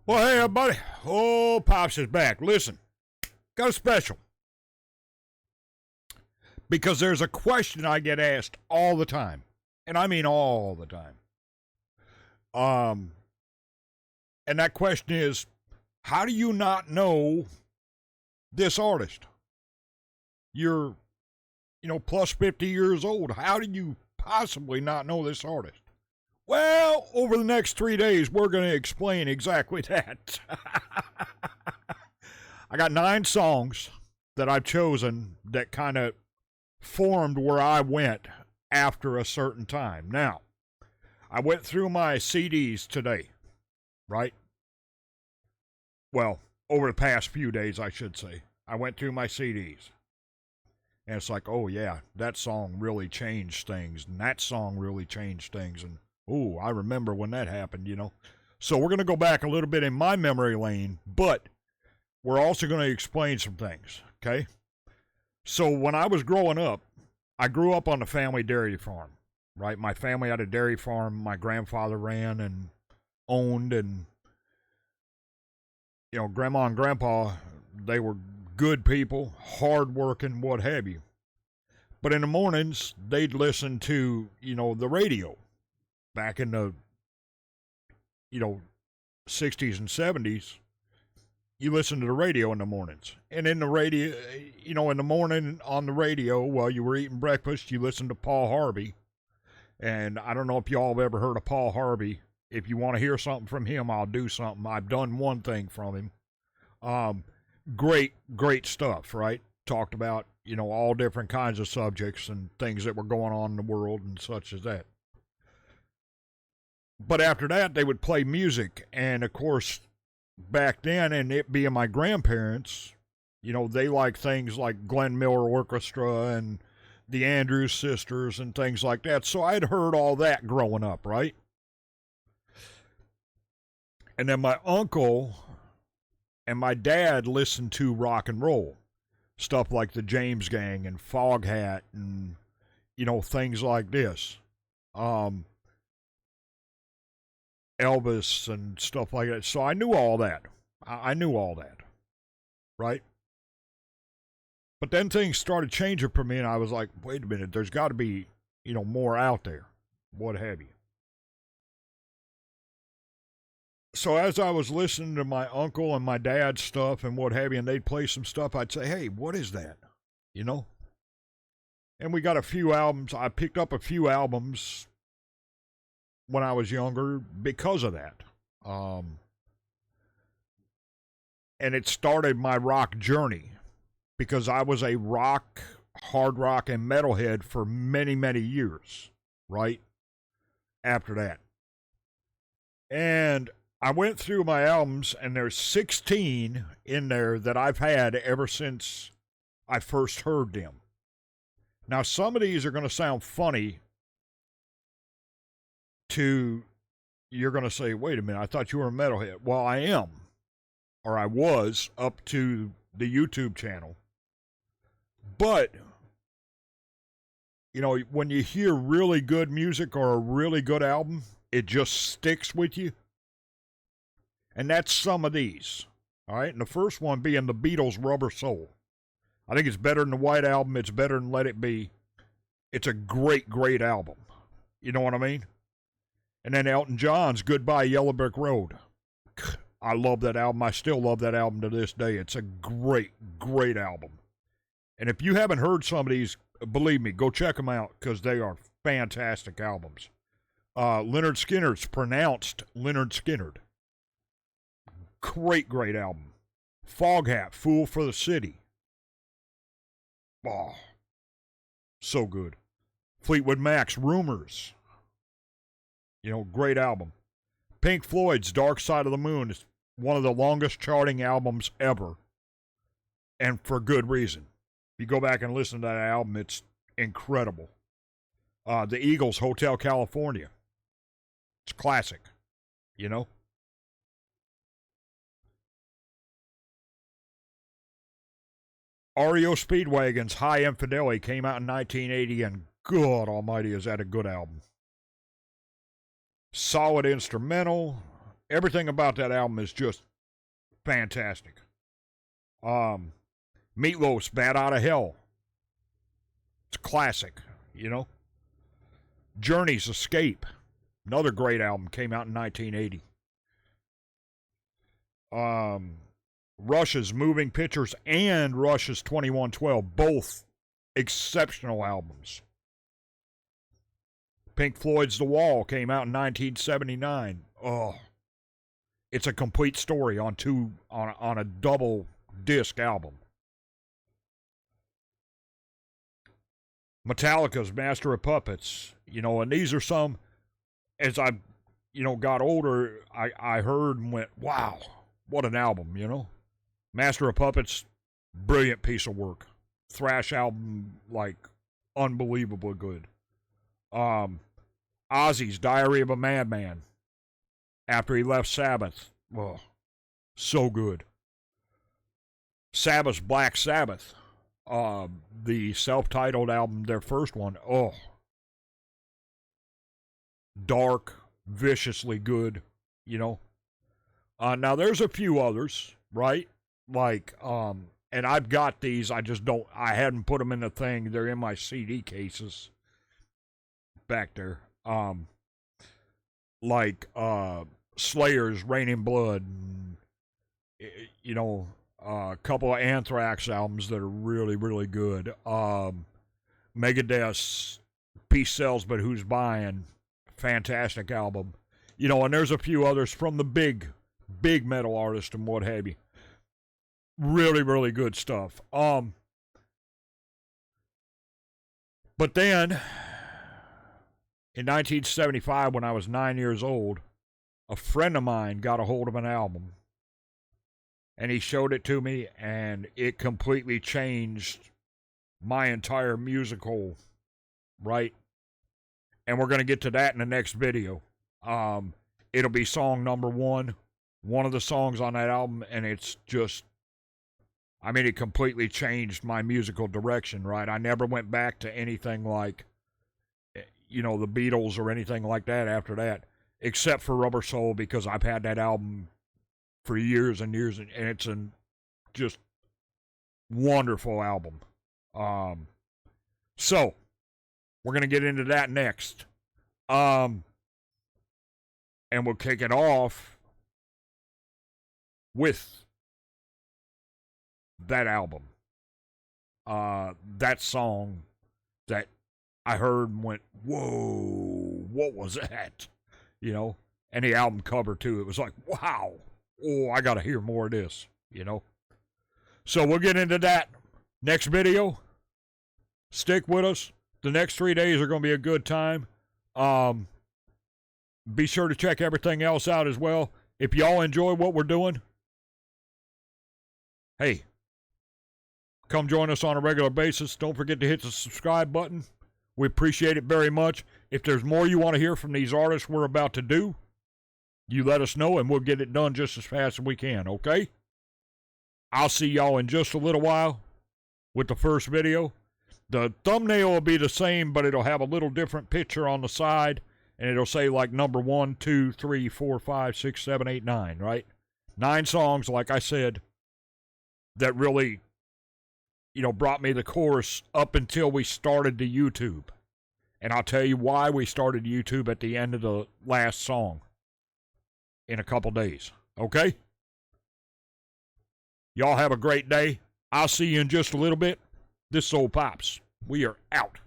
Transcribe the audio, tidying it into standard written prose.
Well, hey, everybody. Oh, Pops is back. Listen, got a special. Because there's a question I get asked all the time. And I mean all the time. And that question is, how do you not know this artist? You're, plus 50 years old. How do you possibly not know this artist? Well, over the next 3 days, we're going to explain exactly that. I got 9 songs that I've chosen that kind of formed where I went after a certain time. Now, I went through my CDs today, right? Well, over the past few days, I should say. I went through my CDs. And it's like, oh, yeah, that song really changed things. And that song really changed things. And oh, I remember when that happened, So we're going to go back a little bit in my memory lane, but we're also going to explain some things, okay? So when I was growing up, I grew up on the family dairy farm, right? My family had a dairy farm my grandfather ran and owned, and, Grandma and Grandpa, they were good people, hardworking, what have you. But in the mornings, they'd listen to, the radio. Back in the, 60s and 70s, you listen to the radio in the mornings. And in the radio, in the morning on the radio, while you were eating breakfast, you listened to Paul Harvey. And I don't know if y'all have ever heard of Paul Harvey. If you want to hear something from him, I'll do something. I've done one thing from him. Great stuff, right? Talked about, all different kinds of subjects and things that were going on in the world and such as that. But after that, they would play music. And, of course, back then, and it being my grandparents, they liked things like Glenn Miller Orchestra and the Andrews Sisters and things like that. So I'd heard all that growing up, right? And then my uncle and my dad listened to rock and roll. Stuff like the James Gang and Foghat and, things like this. Elvis and stuff like that. So I knew all that. I knew all that. Right? But then things started changing for me, and I was like, wait a minute, there's got to be, more out there. What have you. So as I was listening to my uncle and my dad's stuff and what have you, and they'd play some stuff, I'd say, hey, what is that? And we got a few albums. I picked up a few albums when I was younger because of that. And it started my rock journey because I was a rock, hard rock, and metalhead for many, many years, right? After that. And I went through my albums, and there's 16 in there that I've had ever since I first heard them. Now, some of these are going to sound funny you're going to say, wait a minute, I thought you were a metalhead. Well, I am, or I was, up to the YouTube channel. But, when you hear really good music or a really good album, it just sticks with you. And that's some of these. All right, and the first one being the Beatles' Rubber Soul. I think it's better than the White Album. It's better than Let It Be. It's a great, great album. You know what I mean? And then Elton John's Goodbye Yellow Brick Road. I love that album. I still love that album to this day. It's a great, great album. And if you haven't heard some of these, believe me, go check them out because they are fantastic albums. Lynyrd Skynyrd's pronounced Lynyrd Skynyrd. Great, great album. Foghat, Fool for the City. Oh, so good. Fleetwood Mac's Rumors. Great album. Pink Floyd's Dark Side of the Moon is one of the longest charting albums ever. And for good reason. If you go back and listen to that album, it's incredible. The Eagles' Hotel California. It's classic. REO Speedwagon's High Infidelity came out in 1980, and God almighty, is that a good album. Solid instrumental. everything about that album is just fantastic. Meatloaf's Bad Out of Hell. It's a classic, you know. Journey's Escape. Another great album. Came out in 1980. Rush's Moving Pictures and Rush's 2112. Both exceptional albums. Pink Floyd's The Wall came out in 1979. Oh, it's a complete story on a double disc album. Metallica's Master of Puppets, you know, and these are some, as I, you know, got older, I heard and went, wow, what an album, you know. Master of Puppets, brilliant piece of work. Thrash album, like, unbelievably good. Ozzy's Diary of a Madman, after he left Sabbath. Oh, so good. Sabbath's Black Sabbath, the self-titled album, their first one. Oh, dark, viciously good, you know. Now there's a few others, right? Like, and I've got these, I hadn't put them in the thing. They're in my CD cases back there. Like Slayer's Rain in Blood, and, you know, a couple of Anthrax albums that are really, really good. Megadeth's Peace Sells But Who's Buying, fantastic album. You know, and there's a few others from the big metal artists and what have you. Really, really good stuff. But then, in 1975, when I was 9 years old, a friend of mine got a hold of an album, and he showed it to me, and it completely changed my entire musical, right? And we're going to get to that in the next video. It'll be song number one of the songs on that album, and it's just, I mean, it completely changed my musical direction, right? I never went back to anything like, you know, the Beatles or anything like that after that, except for Rubber Soul, because I've had that album for years and years, and it's a just wonderful album. So we're going to get into that next. And we'll kick it off with that album. That song that I heard and went, whoa, what was that? You know, and the album cover too. It was like, wow, oh, I got to hear more of this, you know. So we'll get into that next video. Stick with us. The next 3 days are going to be a good time. Be sure to check everything else out as well. If y'all enjoy what we're doing, hey, come join us on a regular basis. Don't forget to hit the subscribe button. We appreciate it very much. If there's more you want to hear from these artists we're about to do, you let us know and we'll get it done just as fast as we can, okay? I'll see y'all in just a little while with the first video. The thumbnail will be the same, but it'll have a little different picture on the side, and it'll say like number 1, 2, 3, 4, 5, 6, 7, 8, 9, right? 9 songs, like I said, that really, you know, brought me the chorus up until we started the YouTube. And I'll tell you why we started YouTube at the end of the last song in a couple days, okay? Y'all have a great day. I'll see you in just a little bit. This is Old Pops. We are out.